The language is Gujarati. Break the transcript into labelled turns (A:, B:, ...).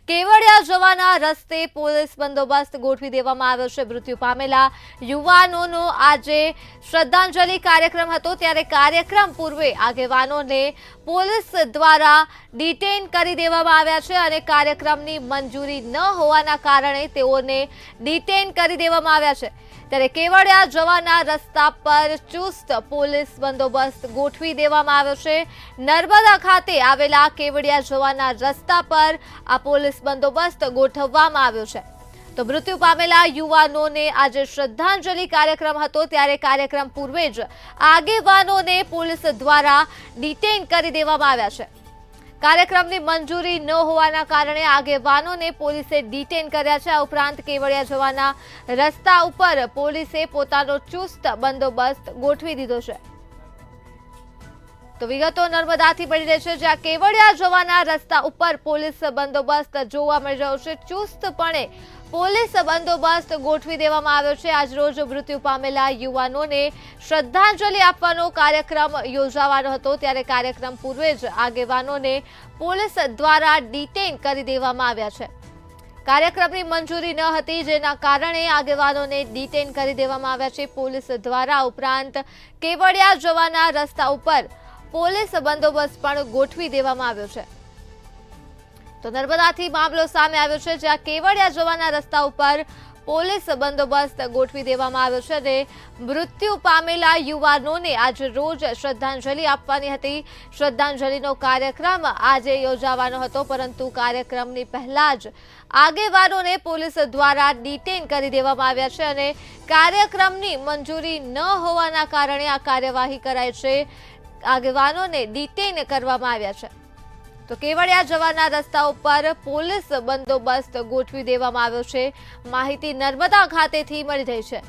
A: કેવડિયા જવાના રસ્તે પોલીસ બંદોબસ્ત ગોઠવી દેવામાં આવ્યો છે। મૃત્યુ પામેલા યુવાનોનો આજે શ્રદ્ધાંજલિ કાર્યક્રમ હતો, ત્યારે કાર્યક્રમ પૂર્વે આગેવાનોને પોલીસ દ્વારા ડિટેન કરી દેવામાં આવ્યા છે અને કાર્યક્રમની મંજૂરી ન હોવાના કારણે તેઓને ડિટેન કરી દેવામાં આવ્યા છે। ત્યારે કેવડિયા જવાના રસ્તા પર ચુસ્ત પોલીસ બંદોબસ્ત ગોઠવી દેવામાં આવ્યો છે। નર્મદા ખાતે આવેલા કેવડિયા જવાના રસ્તા પર આ પોલીસ બંદોબસ્ત ગોઠવવામાં આવ્યો છે। તો મૃત્યુ પામેલા યુવાનોને આજે શ્રદ્ધાંજલિ કાર્યક્રમ હતો, ત્યારે કાર્યક્રમ પૂર્વે જ આગેવાનોને પોલીસ દ્વારા ડિટેન કરી દેવામાં આવ્યા છે। કાર્યક્રમની મંજૂરી ન હોવાના કારણે આગેવાનોને પોલીસે ડિટેન કર્યા છે। આ ઉપરાંત કેવડિયા જવાના રસ્તા ઉપર પોલીસે પોતાનો ચુસ્ત બંદોબસ્ત ગોઠવી દીધો છે। તો વિગતો નર્મદાથી મળી રહી છે, જ્યાં કેવડિયા જવાના રસ્તા ઉપર પોલીસ બંદોબસ્ત જોવા મળી રહ્યો છે। ચુસ્તપણે પોલીસ બંદોબસ્ત ગોઠવી દેવામાં આવ્યો છે। આજરોજ મૃત્યુ પામેલા યુવાનોને શ્રદ્ધાંજલિ આપવાનો કાર્યક્રમ યોજાવાનો હતો, ત્યારે કાર્યક્રમ પૂર્વે જ આગેવાનોને પોલીસ દ્વારા ડિટેન કરી દેવામાં આવ્યા છે। કાર્યક્રમની મંજૂરી ન હતી, જેના કારણે આગેવાનોને ડિટેન કરી દેવામાં આવ્યા છે પોલીસ દ્વારા। ઉપરાંત કેવડિયા જવાના રસ્તા ઉપર પોલીસ બંદોબસ્ત પણ ગોઠવી દેવામાં આવ્યો છે। તો નર્મદાથી મામલો સામે આવ્યો છે, જ્યાં કેવડિયા જવાના રસ્તા ઉપર પોલીસ બંદોબસ્ત ગોઠવી દેવામાં આવ્યો છે અને મૃત્યુ પામેલા યુવાનોને આજે રોજ શ્રદ્ધાંજલિ આપવાની હતી। શ્રદ્ધાંજલિનો કાર્યક્રમ આજે યોજાવાનો હતો, પરંતુ કાર્યક્રમની પહેલા જ આગેવાનોને પોલીસ દ્વારા ડિટેન કરી દેવામાં આવ્યા છે અને કાર્યક્રમની મંજૂરી ન હોવાના કારણે આ કાર્યવાહી કરાઈ છે। આગેવાનોને ડિટેન કરવામાં આવ્યા છે। તો કેવડિયા જવાના રસ્તા ઉપર પોલીસ બંદોબસ્ત ગોઠવી દેવામાં આવ્યો છે। માહિતી નર્મદા ખાતેથી મળી રહી છે।